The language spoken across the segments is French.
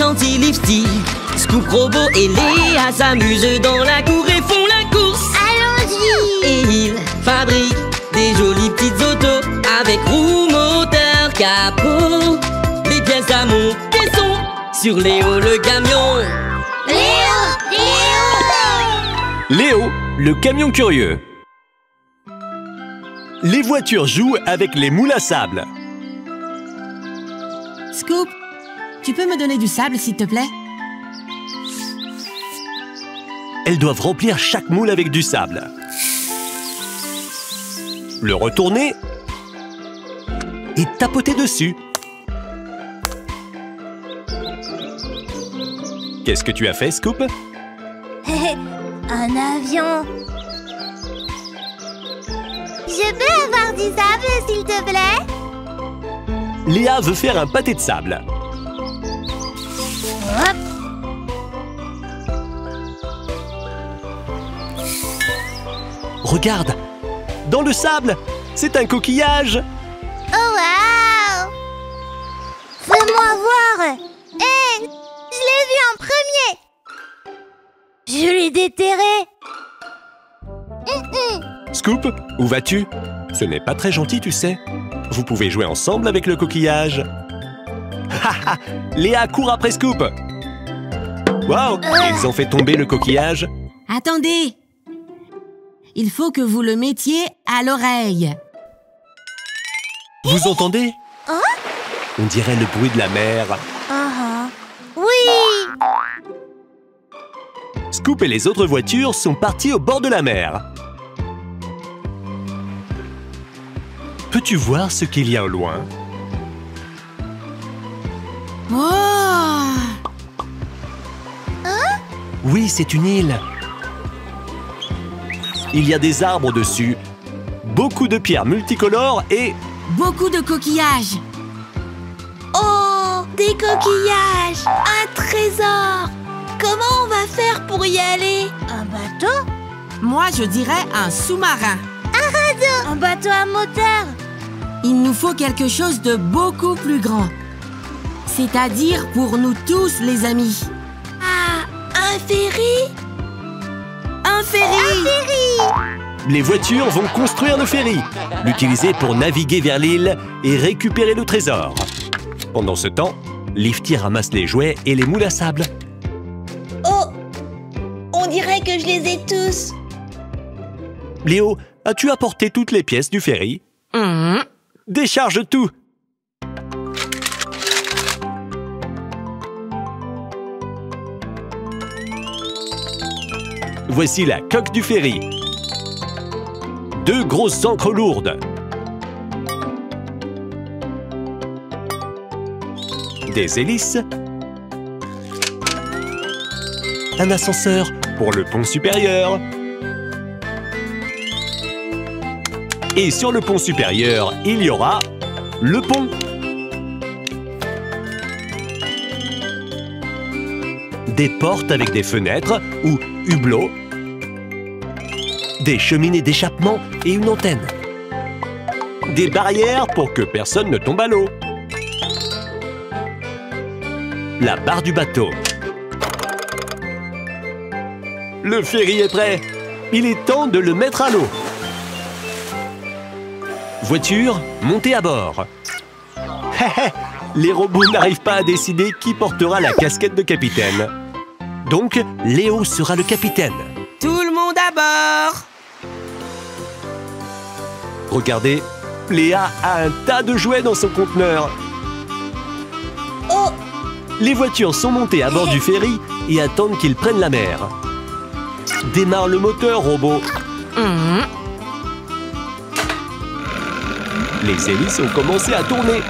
gentil Lifty. Scoop, Robot et Léa s'amusent dans la cour et font la course. Allons-y! Et ils fabriquent des jolies petites autos avec roues, moteur, capot. Les pièces à monter sont sur Léo le camion. Léo! Léo, le camion curieux. Les voitures jouent avec les moules à sable. Scoop, tu peux me donner du sable, s'il te plaît? Elles doivent remplir chaque moule avec du sable. Le retourner et tapoter dessus. Qu'est-ce que tu as fait, Scoop? Un avion. Je peux avoir du sable, s'il te plaît? Léa veut faire un pâté de sable. Hop. Regarde, dans le sable, c'est un coquillage. Oh, waouh! Fais-moi voir! Hé! Je l'ai vu en premier! Je l'ai déterré! Scoop, où vas-tu? Ce n'est pas très gentil, tu sais. Vous pouvez jouer ensemble avec le coquillage. Haha, Léa court après Scoop. Waouh, ils ont fait tomber le coquillage. Attendez! Il faut que vous le mettiez à l'oreille. Vous entendez? On dirait le bruit de la mer. Oui! Scoop et les autres voitures sont partis au bord de la mer. Peux-tu voir ce qu'il y a au loin? Oh! Oui, c'est une île. Il y a des arbres dessus, beaucoup de pierres multicolores et... Beaucoup de coquillages. Oh, des coquillages! Un trésor! Comment on va faire pour y aller? Un bateau? Moi, je dirais un sous-marin. Un bateau à moteur? Il nous faut quelque chose de beaucoup plus grand. C'est-à-dire pour nous tous, les amis. Ah, un ferry? Un ferry! Les voitures vont construire le ferry, l'utiliser pour naviguer vers l'île et récupérer le trésor. Pendant ce temps, Lifty ramasse les jouets et les moules à sable. Oh! On dirait que je les ai tous. Léo, as-tu apporté toutes les pièces du ferry? Décharge tout! Voici la coque du ferry. 2 grosses ancres lourdes. Des hélices. Un ascenseur pour le pont supérieur. Et sur le pont supérieur, il y aura le pont. Des portes avec des fenêtres ou hublots. Des cheminées d'échappement et une antenne. Des barrières pour que personne ne tombe à l'eau. La barre du bateau. Le ferry est prêt. Il est temps de le mettre à l'eau. Voiture, montez à bord. Les robots n'arrivent pas à décider qui portera la casquette de capitaine. Donc, Léo sera le capitaine. Tout le monde à bord! Regardez, Léa a un tas de jouets dans son conteneur. Oh! Les voitures sont montées à bord du ferry et attendent qu'il prenne la mer. Démarre le moteur, robot. Les hélices ont commencé à tourner.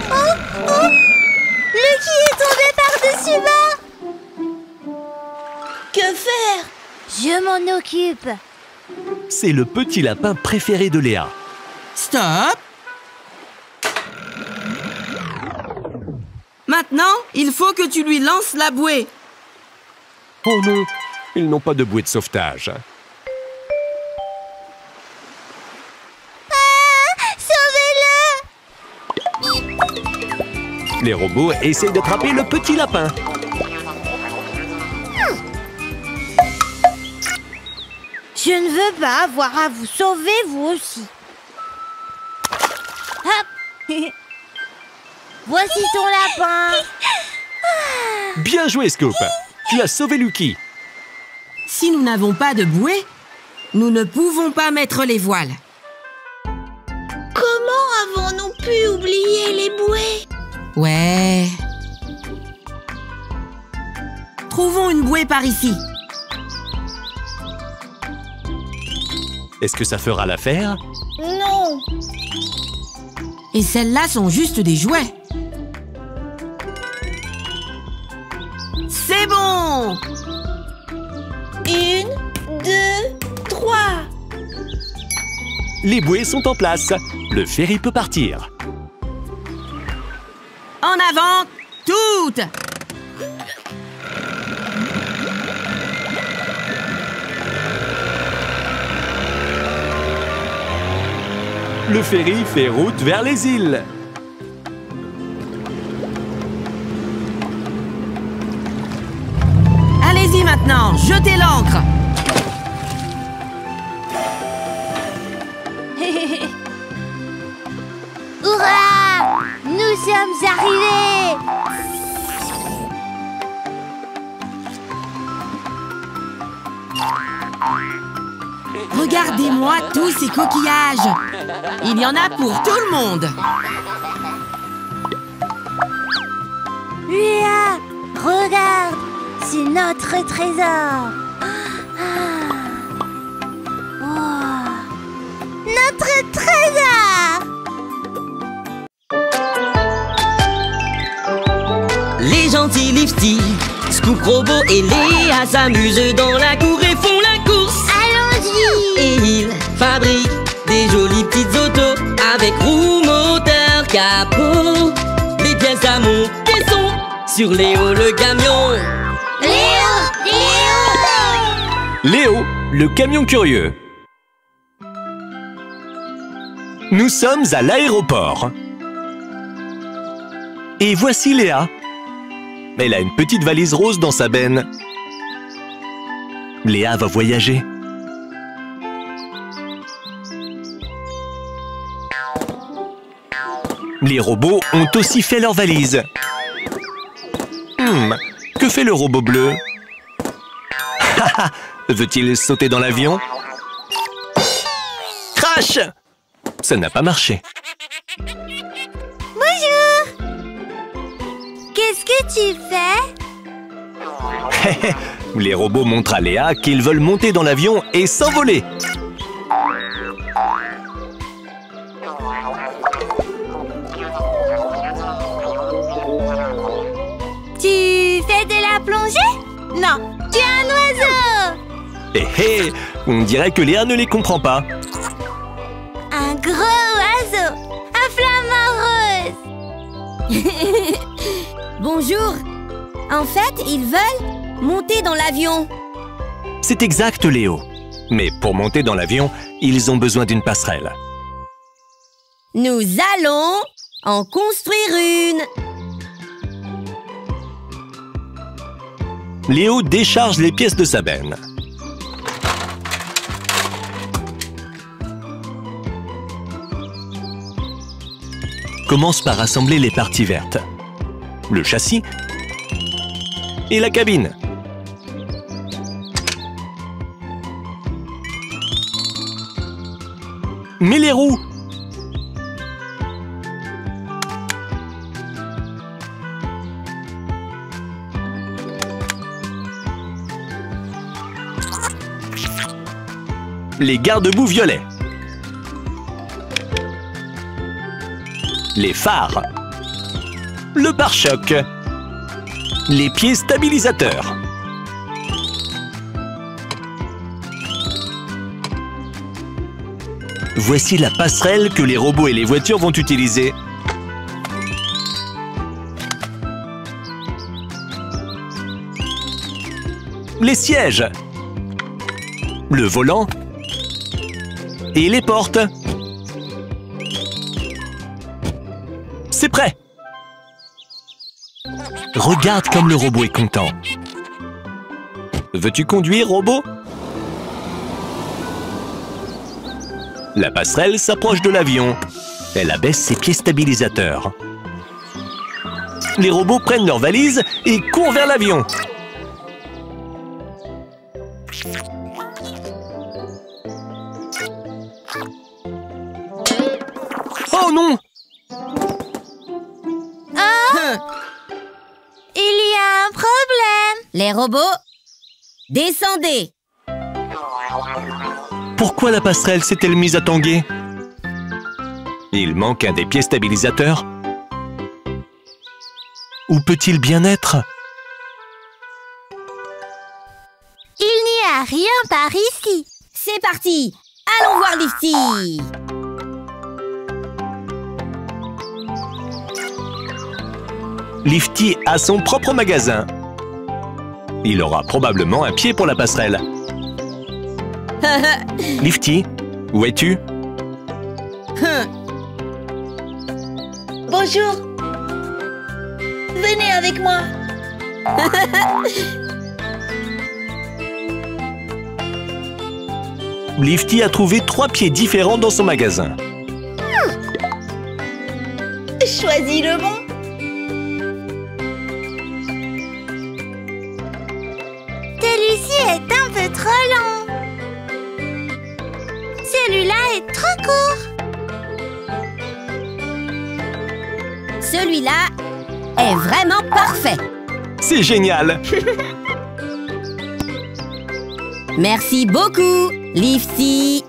Le quai est tombé par-dessus bas! Que faire? Je m'en occupe. C'est le petit lapin préféré de Léa. Stop! Maintenant, il faut que tu lui lances la bouée. Oh non, ils n'ont pas de bouée de sauvetage. Sauvez-le! Les robots essayent d'attraper le petit lapin. Je ne veux pas avoir à vous sauver, vous aussi. Hop. Voici ton lapin. Bien joué, Scoop. Tu as sauvé Lucky. Si nous n'avons pas de bouée, nous ne pouvons pas mettre les voiles. Comment avons-nous pu oublier les bouées? Ouais. Trouvons une bouée par ici. Est-ce que ça fera l'affaire? Non. Et celles-là sont juste des jouets. C'est bon! 1, 2, 3. Les bouées sont en place. Le ferry peut partir. En avant, toutes! Le ferry fait route vers les îles. Allez-y maintenant, jetez l'ancre! Hurrah! Nous sommes arrivés! Regardez-moi tous ces coquillages! Il y en a pour tout le monde! Léa, regarde! C'est notre trésor! Oh. Notre trésor! Les gentils Lifty, Scoop, Robot et Léa s'amusent dans la cour et font la course. Allons-y! Et ils fabriquent des jolies petites autos avec roues, moteur, capot. Les pièces à monter sont sur Léo le camion. Léo! Léo! Léo, le camion curieux. Nous sommes à l'aéroport. Et voici Léa. Elle a une petite valise rose dans sa benne. Léa va voyager. Les robots ont aussi fait leur valise. Que fait le robot bleu? Veut-il sauter dans l'avion? Crash! Ça n'a pas marché. Bonjour! Qu'est-ce que tu fais? Les robots montrent à Léa qu'ils veulent monter dans l'avion et s'envoler. Tu fais de la plongée? Non, tu es un oiseau! On dirait que Léa ne les comprend pas. Un gros oiseau! Un flamant rose! Bonjour. En fait, ils veulent monter dans l'avion. C'est exact, Léo. Mais pour monter dans l'avion, ils ont besoin d'une passerelle. Nous allons en construire une. Léo décharge les pièces de sa benne. Commence par assembler les parties vertes. Le châssis et la cabine. Mais les roues. Les garde-boue violets. Les phares. Le pare-choc. Les pieds stabilisateurs. Voici la passerelle que les robots et les voitures vont utiliser. Les sièges. Le volant. Et les portes. C'est prêt. Regarde comme le robot est content. Veux-tu conduire, robot? La passerelle s'approche de l'avion. Elle abaisse ses pieds stabilisateurs. Les robots prennent leurs valises et courent vers l'avion. Oh non! Il y a un problème. Les robots, descendez. Pourquoi la passerelle s'est-elle mise à tanguer? Il manque un des pieds stabilisateurs. Où peut-il bien être? Il n'y a rien par ici. C'est parti. Allons voir Lifty. Lifty a son propre magasin. Il aura probablement un pied pour la passerelle. Lifty, où es-tu? Bonjour. Venez avec moi. Lifty a trouvé 3 pieds différents dans son magasin. Choisis le bon. Celui-ci est un peu trop long. Celui-là est trop court. Celui-là est vraiment parfait. C'est génial! Merci beaucoup, Lifty.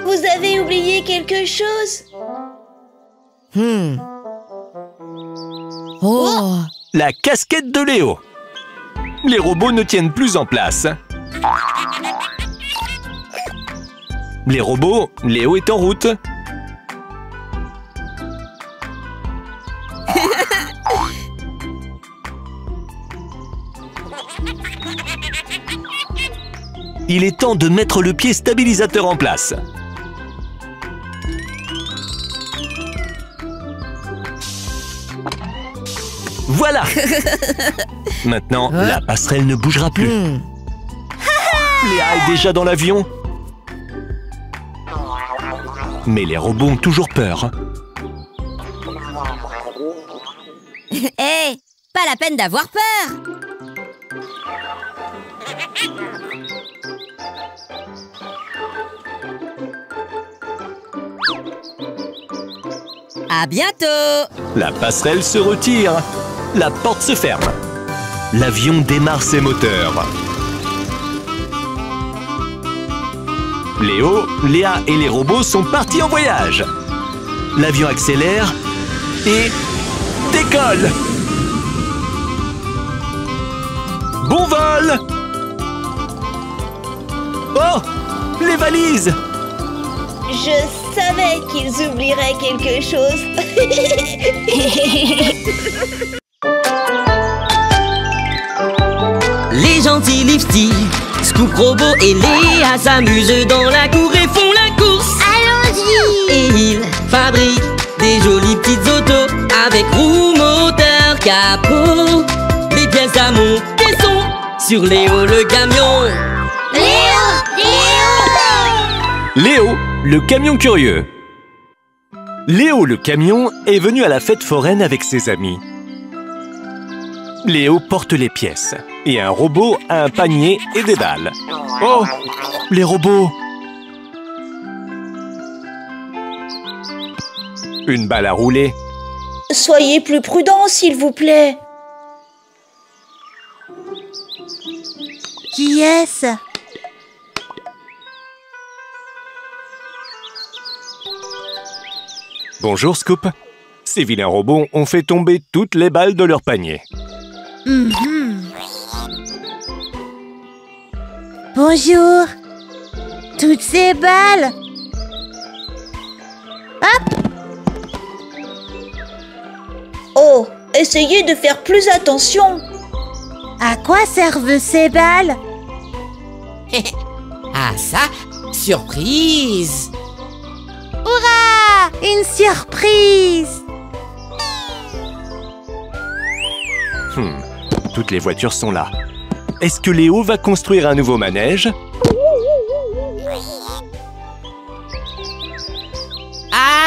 Vous avez oublié quelque chose? Oh, La casquette de Léo. Les robots ne tiennent plus en place. Les robots, Léo est en route. Il est temps de mettre le pied stabilisateur en place. Voilà! Maintenant, la passerelle ne bougera plus. Léa est déjà dans l'avion. Mais les robots ont toujours peur. Hé, pas la peine d'avoir peur. À bientôt. La passerelle se retire. La porte se ferme. L'avion démarre ses moteurs. Léo, Léa et les robots sont partis en voyage. L'avion accélère et décolle. Bon vol! Oh! Les valises! Je savais qu'ils oublieraient quelque chose. Les gentils Lifty, Scoop, Robot et Léa s'amusent dans la cour et font la course. Allons-y. Et ils fabriquent des jolies petites autos avec roues, moteur, capot. Les pièces à monter sont sur Léo le camion. Léo, le camion curieux. Léo le camion est venu à la fête foraine avec ses amis. Léo porte les pièces et un robot a un panier et des balles. Oh, les robots! Une balle à rouler. Soyez plus prudents, s'il vous plaît. Qui est-ce? Bonjour Scoop. Ces vilains robots ont fait tomber toutes les balles de leur panier. Bonjour. Toutes ces balles. Hop. Oh, essayez de faire plus attention. À quoi servent ces balles? Ah ça, surprise! Hurrah! Une surprise! Toutes les voitures sont là. Est-ce que Léo va construire un nouveau manège?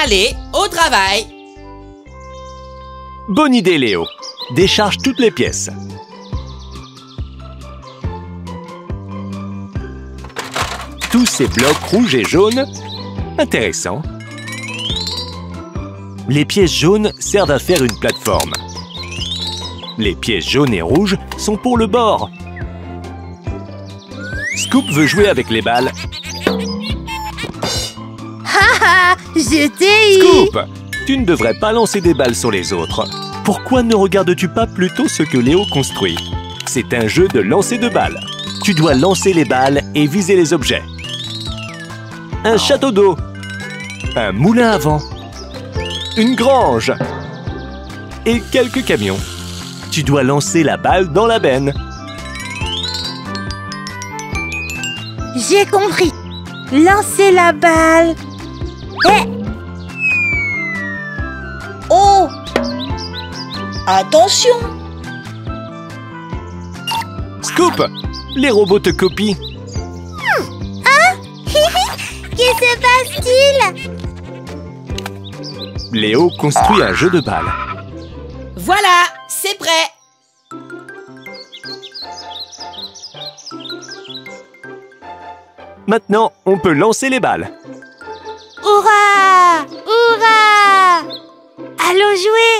Allez, au travail. Bonne idée, Léo. Décharge toutes les pièces. Tous ces blocs rouges et jaunes. Intéressant. Les pièces jaunes servent à faire une plateforme. Les pièces jaunes et rouges sont pour le bord. Scoop veut jouer avec les balles. Haha, je t'ai eu. Scoop, tu ne devrais pas lancer des balles sur les autres. Pourquoi ne regardes-tu pas plutôt ce que Léo construit? C'est un jeu de lancer de balles. Tu dois lancer les balles et viser les objets. Un château d'eau. Un moulin à vent. Une grange. Et quelques camions. Tu dois lancer la balle dans la benne. J'ai compris. Lancez la balle. Eh. Oh. Attention. Scoop, les robots te copient. Que se passe-t-il? Léo construit un jeu de balles. Voilà, c'est prêt. Maintenant, on peut lancer les balles. Hurrah! Hurrah! Allons jouer!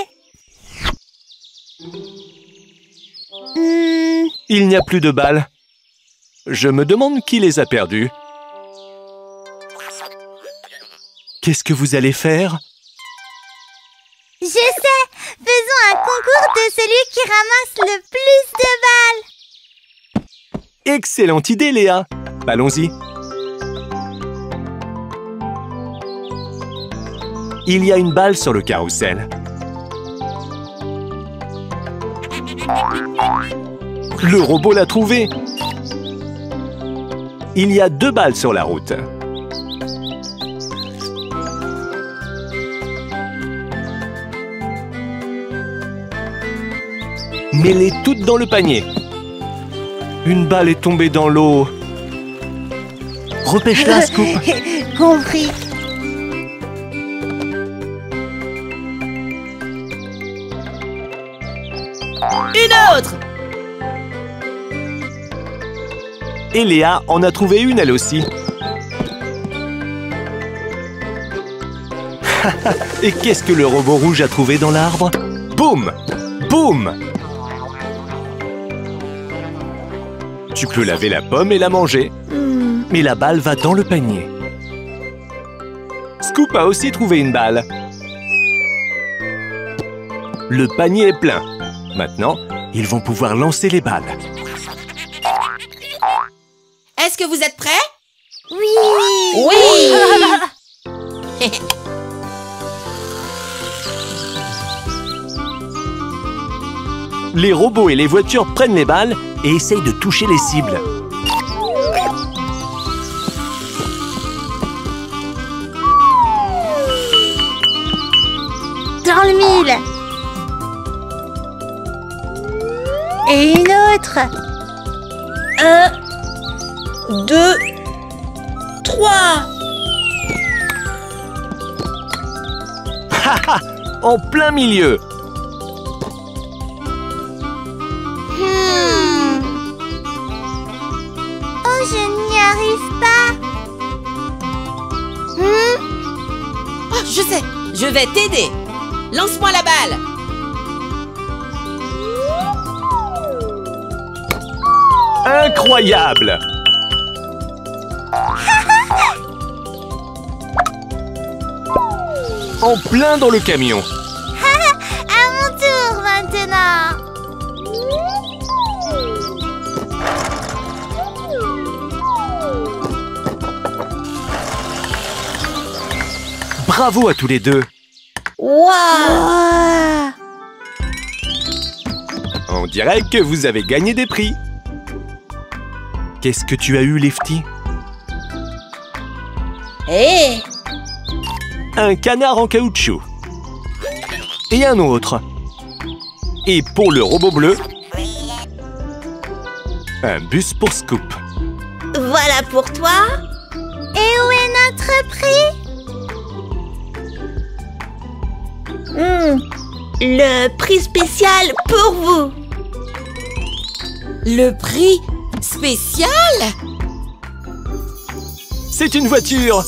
Il n'y a plus de balles. Je me demande qui les a perdues. Qu'est-ce que vous allez faire? Je sais! Faisons un concours de celui qui ramasse le plus de balles! Excellente idée, Léa. Allons-y. Il y a une balle sur le carrousel. Le robot l'a trouvée. Il y a 2 balles sur la route. Mets-les toutes dans le panier. Une balle est tombée dans l'eau. Repêche-la, Scoop. Compris. Une autre. Et Léa en a trouvé une, elle aussi. Et qu'est-ce que le robot rouge a trouvé dans l'arbre? Boum! Boum! Tu peux laver la pomme et la manger. Mais la balle va dans le panier. Scoop a aussi trouvé une balle. Le panier est plein. Maintenant, ils vont pouvoir lancer les balles. Est-ce que vous êtes prêts? Oui! Oui. Les robots et les voitures prennent les balles et essayent de toucher les cibles. Dans le mille. Et une autre. 1, 2, 3. Haha! En plein milieu! Oh, je n'y arrive pas. Oh, je sais, je vais t'aider. Lance-moi la balle. Incroyable! En plein dans le camion. À mon tour maintenant. Bravo à tous les deux. Waouh! On dirait que vous avez gagné des prix. Qu'est-ce que tu as eu, Lefty? Hé! Un canard en caoutchouc. Et un autre. Et pour le robot bleu, un bus pour Scoop. Voilà pour toi. Et où est notre prix? Le prix spécial pour vous. Le prix spécial? C'est une voiture!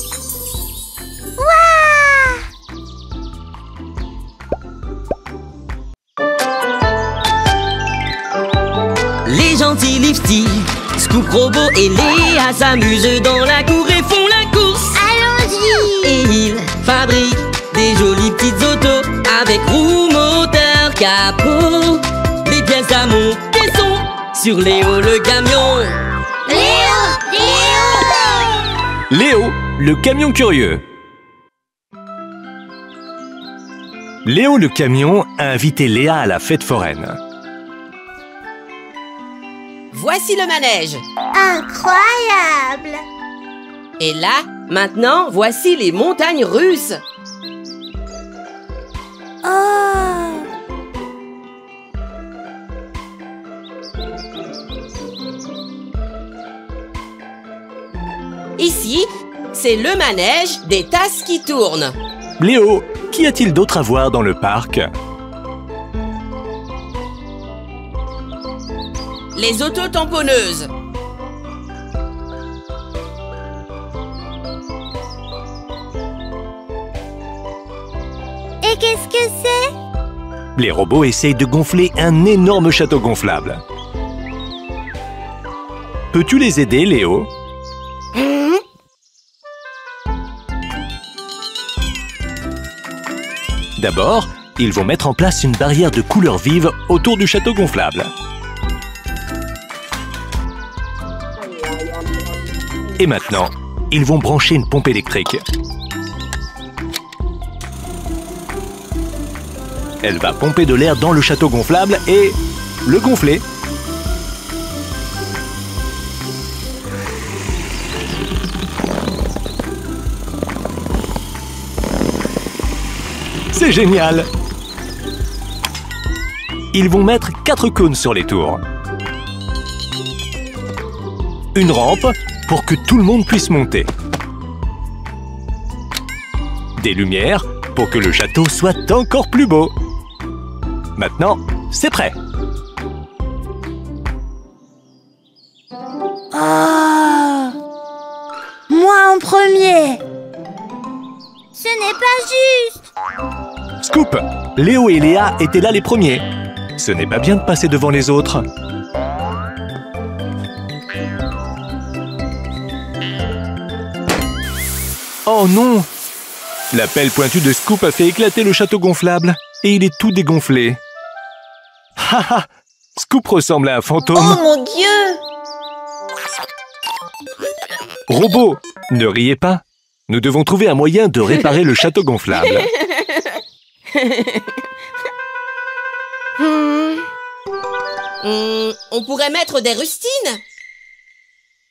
Les gentils Lifty, Scoop, Robot et Léa s'amusent dans la cour et font la course. Allons-y! Et ils fabriquent des jolies petites autos avec roues, moteur, capot. Des pièces à monter sont sur Léo le camion. Léo! Léo! Léo, le camion curieux. Léo le camion a invité Léa à la fête foraine. Voici le manège. Incroyable! Et là, maintenant, voici les montagnes russes. Oh! Ici, c'est le manège des tasses qui tournent. Léo, qu'y a-t-il d'autre à voir dans le parc? Les auto-tamponneuses. Et qu'est-ce que c'est? Les robots essayent de gonfler un énorme château gonflable. Peux-tu les aider, Léo? D'abord, ils vont mettre en place une barrière de couleurs vives autour du château gonflable. Et maintenant, ils vont brancher une pompe électrique. Elle va pomper de l'air dans le château gonflable et le gonfler. C'est génial! Ils vont mettre 4 cônes sur les tours. Une rampe pour que tout le monde puisse monter. Des lumières pour que le château soit encore plus beau. Maintenant, c'est prêt. Oh! Moi en premier. Ce n'est pas juste! Scoop! Léo et Léa étaient là les premiers. Ce n'est pas bien de passer devant les autres. Oh non! La pelle pointue de Scoop a fait éclater le château gonflable et il est tout dégonflé. Haha! Scoop ressemble à un fantôme. Oh mon Dieu! Robot, ne riez pas. Nous devons trouver un moyen de réparer le château gonflable. On pourrait mettre des rustines.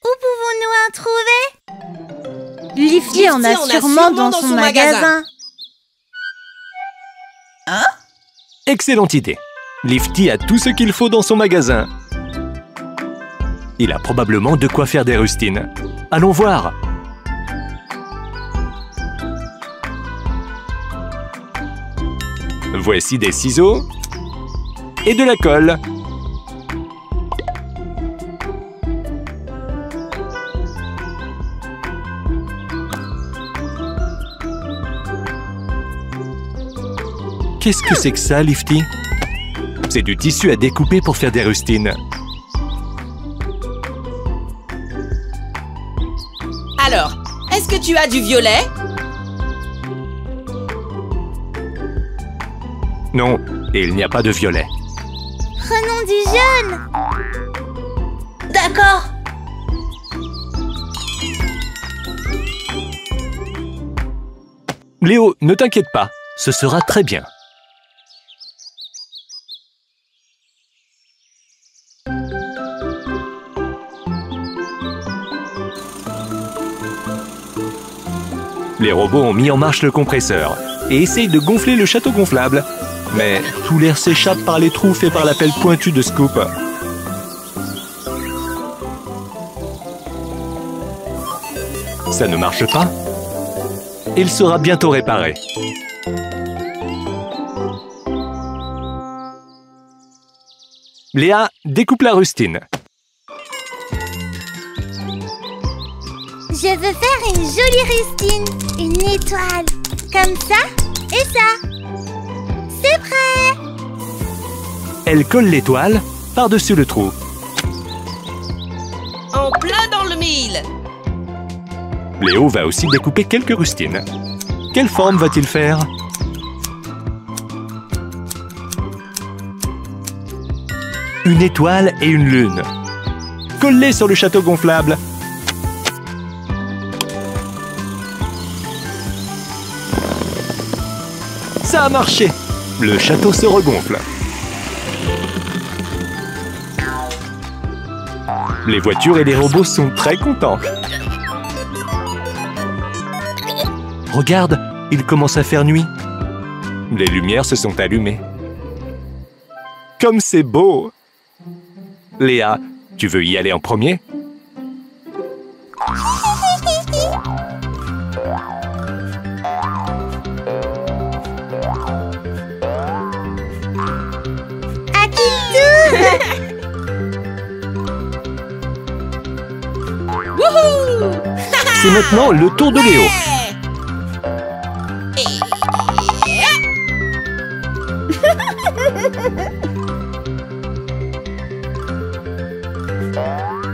Où pouvons-nous en trouver? Lifty en a sûrement dans son magasin. Excellente idée. Lifty a tout ce qu'il faut dans son magasin. Il a probablement de quoi faire des rustines. Allons voir. Voici des ciseaux et de la colle. Qu'est-ce que c'est que ça, Lifty? C'est du tissu à découper pour faire des rustines. Alors, est-ce que tu as du violet? Non, et il n'y a pas de violet. Prenons du jaune! D'accord. Léo, ne t'inquiète pas, ce sera très bien. Les robots ont mis en marche le compresseur et essayent de gonfler le château gonflable. Mais tout l'air s'échappe par les trous faits par la pelle pointue de Scoop. Ça ne marche pas. Il sera bientôt réparé. Léa, découpe la rustine. Je veux faire une jolie rustine, une étoile, comme ça et ça. C'est prêt! Elle colle l'étoile par-dessus le trou. En plein dans le mille. Léo va aussi découper quelques rustines. Quelle forme va-t-il faire? Une étoile et une lune. Colle-les sur le château gonflable. Ça a marché! Le château se regonfle. Les voitures et les robots sont très contents. Regarde, il commence à faire nuit. Les lumières se sont allumées. Comme c'est beau! Léa, tu veux y aller en premier? À qui le tour? Wouhou! C'est maintenant le tour de Léo.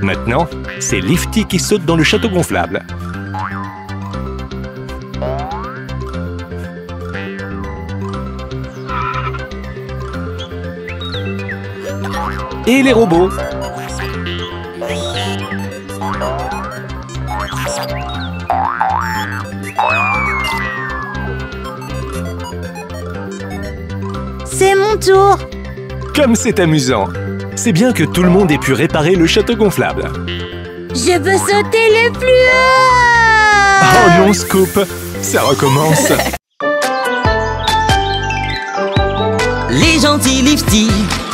Maintenant, c'est Lifty qui saute dans le château gonflable. Et les robots. C'est mon tour. Comme c'est amusant. C'est bien que tout le monde ait pu réparer le château gonflable. Je veux sauter le plus haut. Oh non, Scoop, ça recommence. Les gentils Lifty,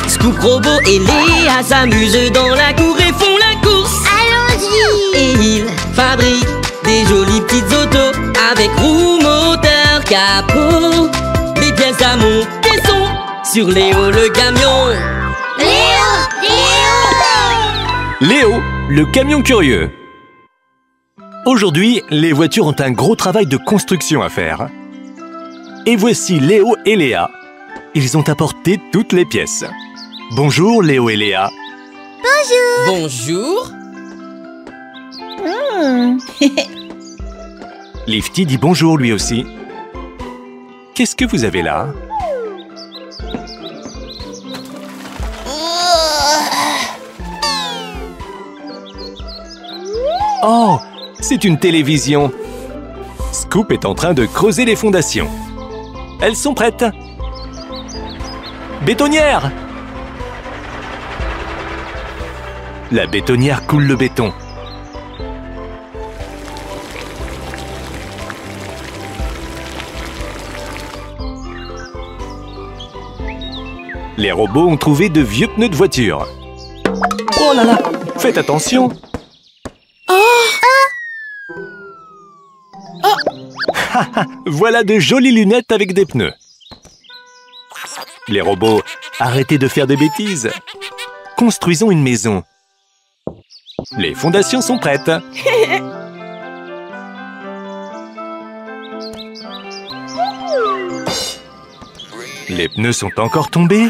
Scoop Robot et Léa s'amusent dans la cour et font la course. Allons-y. Et ils fabriquent des jolies petites autos avec roues, moteur, capot. Les pièces à monter sont sur Léo le camion. Léo, le camion curieux. Aujourd'hui, les voitures ont un gros travail de construction à faire. Et voici Léo et Léa. Ils ont apporté toutes les pièces. Bonjour Léo et Léa. Bonjour. Lifty dit bonjour lui aussi. Qu'est-ce que vous avez là? Oh, c'est une télévision. Scoop est en train de creuser les fondations. Elles sont prêtes. Bétonnière! La bétonnière coule le béton. Les robots ont trouvé de vieux pneus de voiture. Oh là là, faites attention. Voilà de jolies lunettes avec des pneus. Les robots, arrêtez de faire des bêtises. Construisons une maison. Les fondations sont prêtes. Les pneus sont encore tombés.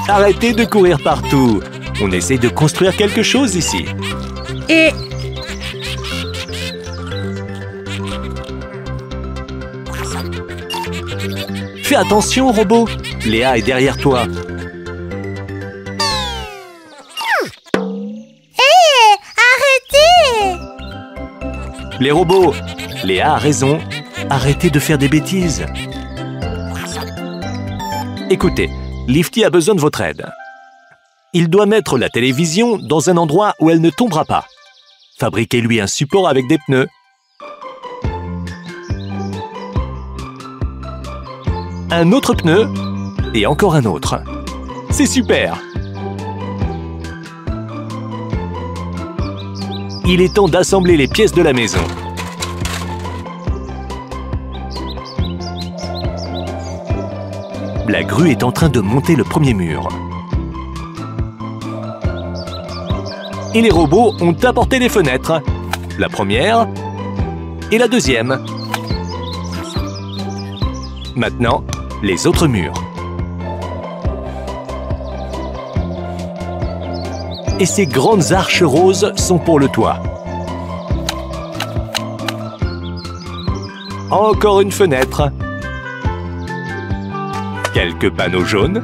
Arrêtez de courir partout. On essaie de construire quelque chose ici. Et Fais attention, robot. Léa est derrière toi. Hé, arrêtez. Les robots. Léa a raison. Arrêtez de faire des bêtises. Écoutez, Lifty a besoin de votre aide. Il doit mettre la télévision dans un endroit où elle ne tombera pas. Fabriquez-lui un support avec des pneus. Un autre pneu et encore un autre. C'est super! Il est temps d'assembler les pièces de la maison. La grue est en train de monter le premier mur. Et les robots ont apporté les fenêtres. La première et la deuxième. Maintenant, les autres murs. Et ces grandes arches roses sont pour le toit. Encore une fenêtre. Quelques panneaux jaunes.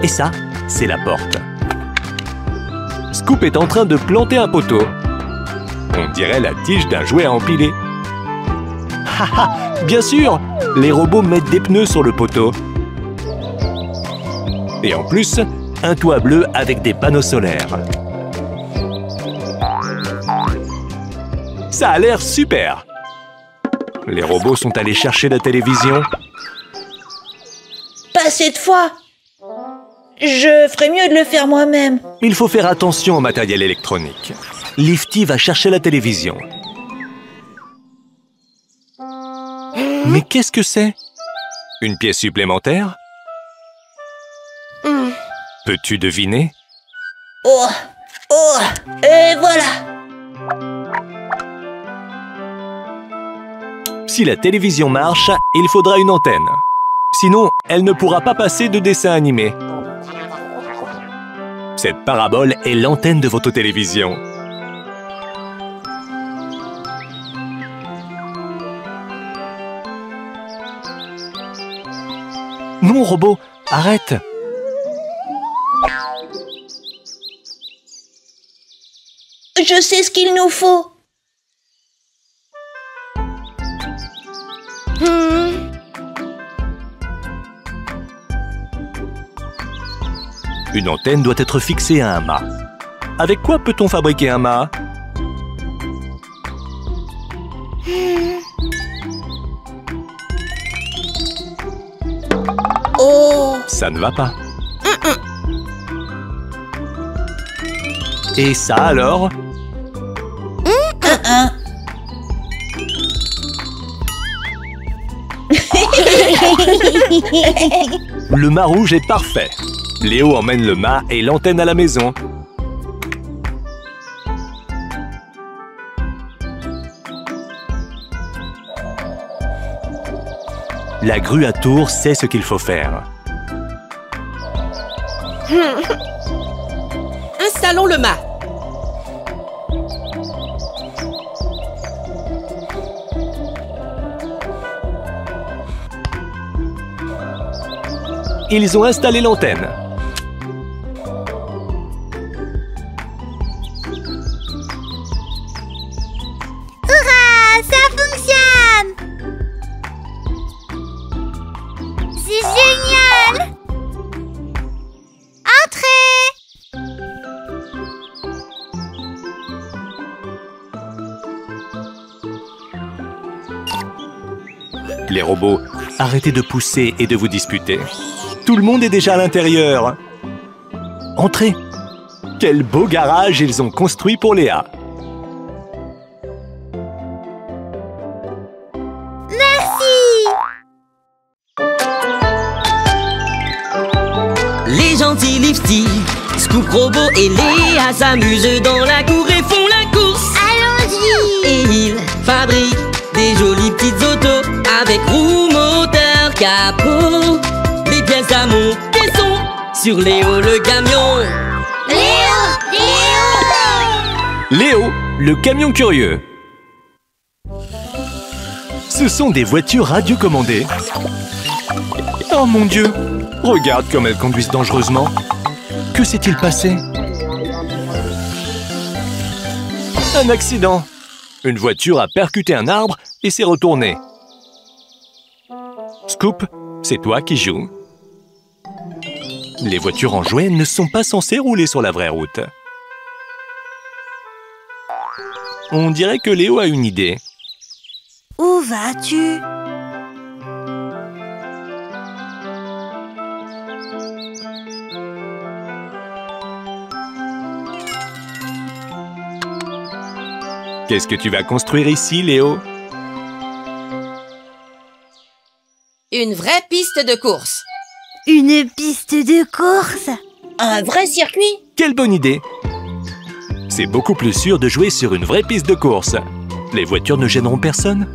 Et ça, c'est la porte. Scoop est en train de planter un poteau. On dirait la tige d'un jouet à empiler. Haha, bien sûr, les robots mettent des pneus sur le poteau. Et en plus, un toit bleu avec des panneaux solaires. Ça a l'air super! Les robots sont allés chercher la télévision. Pas cette fois! Je ferais mieux de le faire moi-même. Il faut faire attention au matériel électronique. Lifty va chercher la télévision. Mais qu'est-ce que c'est? Une pièce supplémentaire? Peux-tu deviner? Oh! Oh! Et voilà! Si la télévision marche, il faudra une antenne. Sinon, elle ne pourra pas passer de dessins animés. Cette parabole est l'antenne de votre télévision. Non, robot, arrête! Je sais ce qu'il nous faut. Une antenne doit être fixée à un mât. Avec quoi peut-on fabriquer un mât? Oh! Ça ne va pas. Et ça alors? Le mât rouge est parfait. Léo emmène le mât et l'antenne à la maison. La grue à tour sait ce qu'il faut faire. Installons le mât. Ils ont installé l'antenne. Hurrah! Ça fonctionne! C'est génial! Entrez! Les robots, arrêtez de pousser et de vous disputer. Tout le monde est déjà à l'intérieur. Entrez! Quel beau garage ils ont construit pour Léa. Merci! Les gentils Lifty, Scoop Robot et Léa s'amusent dans la cour et font la course. Allons-y! Et ils fabriquent des jolies petites autos avec roues, moteur, capot. Les pièces à monter sont sur Léo le camion. Léo! Léo, le camion curieux. Ce sont des voitures radiocommandées. Oh mon Dieu! Regarde comme elles conduisent dangereusement. Que s'est-il passé? Un accident. Une voiture a percuté un arbre et s'est retournée. Scoop, c'est toi qui joues. Les voitures en jouet ne sont pas censées rouler sur la vraie route. On dirait que Léo a une idée. Où vas-tu? Qu'est-ce que tu vas construire ici, Léo? Une vraie piste de course. Une piste de course. Un vrai circuit? Quelle bonne idée! C'est beaucoup plus sûr de jouer sur une vraie piste de course. Les voitures ne gêneront personne.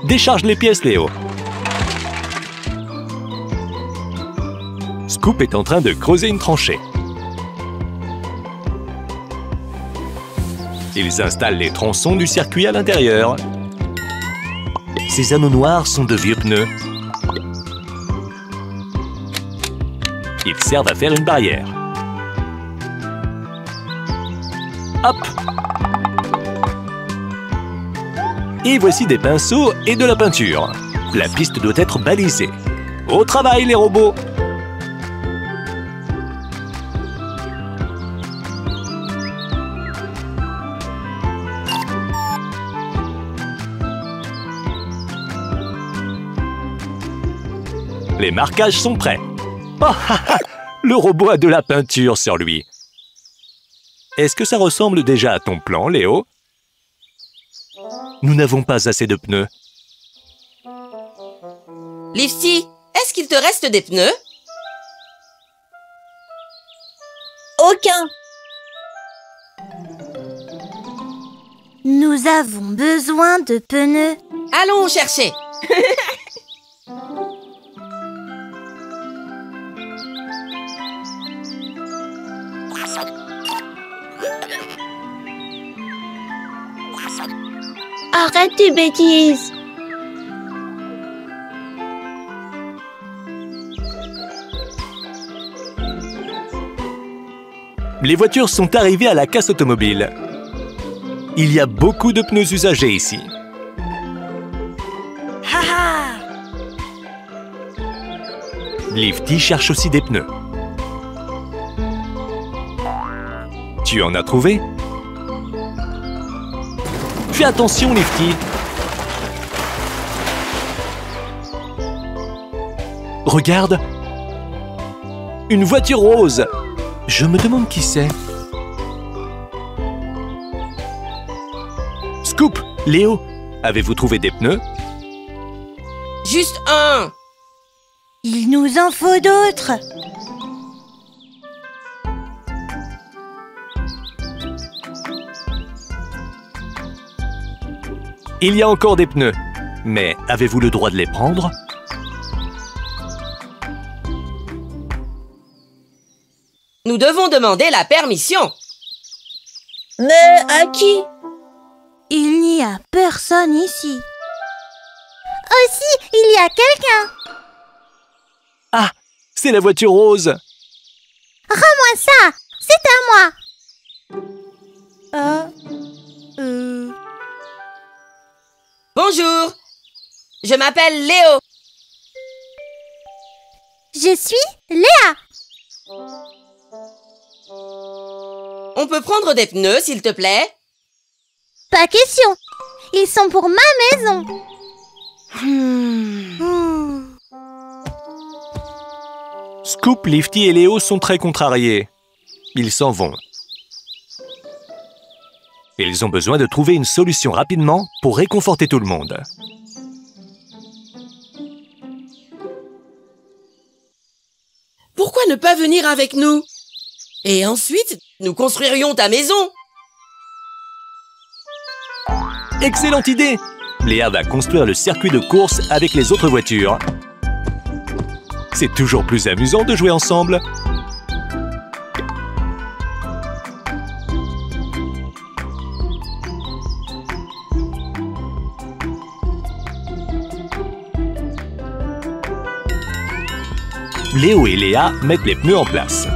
Décharge les pièces, Léo. Scoop est en train de creuser une tranchée. Ils installent les tronçons du circuit à l'intérieur. Ces anneaux noirs sont de vieux pneus. Ils servent à faire une barrière. Hop! Et voici des pinceaux et de la peinture. La piste doit être balisée. Au travail, les robots! Les marquages sont prêts. Oh, le robot a de la peinture sur lui. Est-ce que ça ressemble déjà à ton plan, Léo? Nous n'avons pas assez de pneus. Lifty, est-ce qu'il te reste des pneus? Aucun. Nous avons besoin de pneus. Allons chercher. Arrête tes bêtises. Les voitures sont arrivées à la casse automobile. Il y a beaucoup de pneus usagés ici. Lifty cherche aussi des pneus. Tu en as trouvé? Fais attention, Lifty. Regarde. Une voiture rose. Je me demande qui c'est. Scoop, Léo, avez-vous trouvé des pneus? Juste un. Il nous en faut d'autres. Il y a encore des pneus. Mais avez-vous le droit de les prendre? Nous devons demander la permission. Mais à qui? Il n'y a personne ici. Aussi, il y a quelqu'un. Ah, c'est la voiture rose. Rends-moi ça. C'est à moi. Bonjour. Je m'appelle Léo. Je suis Léa. On peut prendre des pneus, s'il te plaît? Pas question. Ils sont pour ma maison. Scoop, Lifty et Léo sont très contrariés. Ils s'en vont. Ils ont besoin de trouver une solution rapidement pour réconforter tout le monde. Pourquoi ne pas venir avec nous? Et ensuite, nous construirions ta maison. Excellente idée! Léa va construire le circuit de course avec les autres voitures. C'est toujours plus amusant de jouer ensemble. Léo et Léa mettent les pneus en place.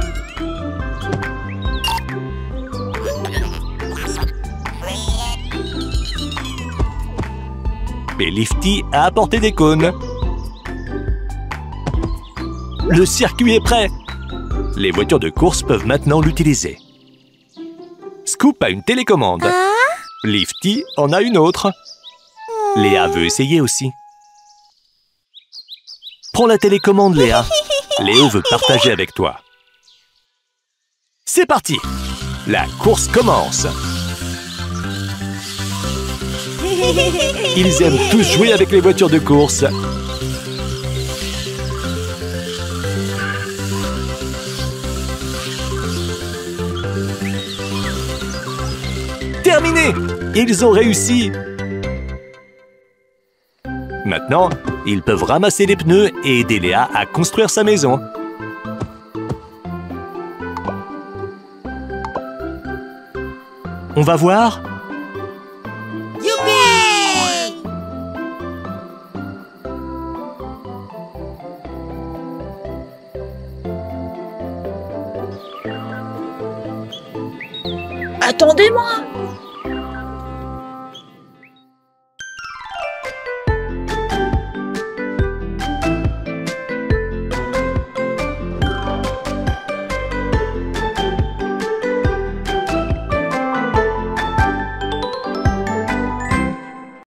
Et Lifty a apporté des cônes. Le circuit est prêt. Les voitures de course peuvent maintenant l'utiliser. Scoop a une télécommande. Lifty en a une autre. Léa veut essayer aussi. Prends la télécommande, Léa. Léo veut partager avec toi. C'est parti! La course commence. Ils aiment tous jouer avec les voitures de course. Terminé! Ils ont réussi! Maintenant, ils peuvent ramasser les pneus et aider Léa à construire sa maison. On va voir? Youpi! Attendez-moi.